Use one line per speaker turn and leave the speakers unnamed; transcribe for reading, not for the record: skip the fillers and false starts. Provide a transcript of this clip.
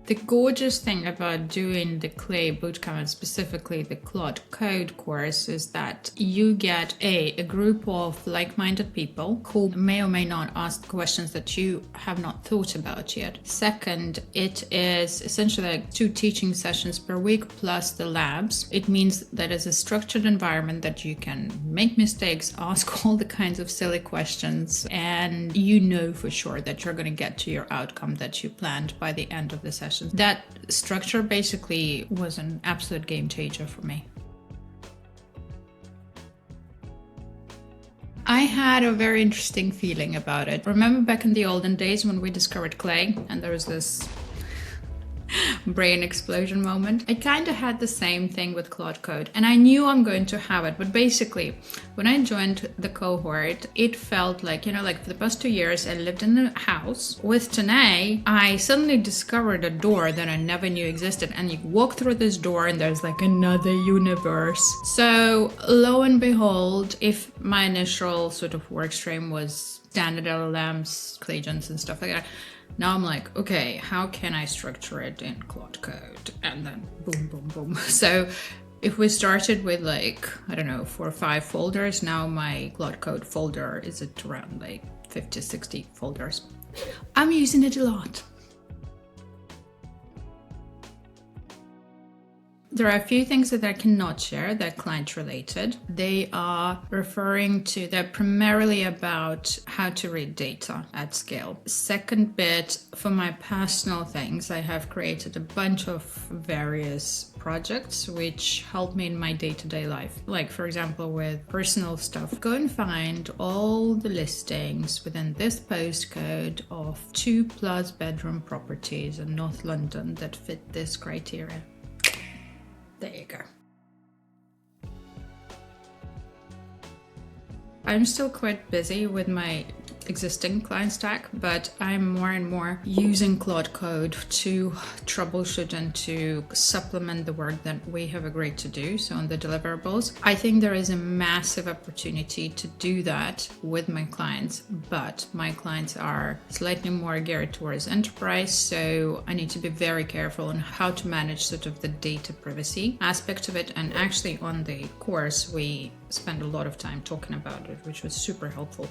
The gorgeous thing about doing the Clay Bootcamp, and specifically the Claude Code course, is that you get a group of like-minded people who may or may not ask questions that you have not thought about yet. Second, it is essentially like 2 teaching sessions per week plus the labs. It means that it's a structured environment that you can make mistakes, ask all the kinds of silly questions, and you know for sure that you're going to get to your outcome that you planned by the end of the session. That structure basically was an absolute game changer for me. I had a very interesting feeling about it. Remember back in the olden days when we discovered Clay and there was this brain explosion moment? I kind of had the same thing with Claude Code, and I knew I'm going to have it. But basically, when I joined the cohort, it felt like, like for the past 2 years, I lived in a house. With Tanae, I suddenly discovered a door that I never knew existed, and you walk through this door and there's like another universe. So lo and behold, if my initial sort of work stream was standard LLMs, Claygens and stuff like that, now I'm like, okay, how can I structure it in Claude Code? And then boom, boom, boom. So if we started with 4 or 5 folders, now my Claude Code folder is at around 50, 60 folders. I'm using it a lot. There are a few things that I cannot share that are client related. They're primarily about how to read data at scale. Second bit, for my personal things, I have created a bunch of various projects which help me in my day-to-day life. Like, for example, with personal stuff, go and find all the listings within this postcode of 2+ bedroom properties in North London that fit this criteria. There you go. I'm still quite busy with my existing client stack, but I'm more and more using Claude Code to troubleshoot and to supplement the work that we have agreed to do. So on the deliverables, I think there is a massive opportunity to do that with my clients, but my clients are slightly more geared towards enterprise. So I need to be very careful on how to manage sort of the data privacy aspect of it. And actually on the course, we spend a lot of time talking about it, which was super helpful.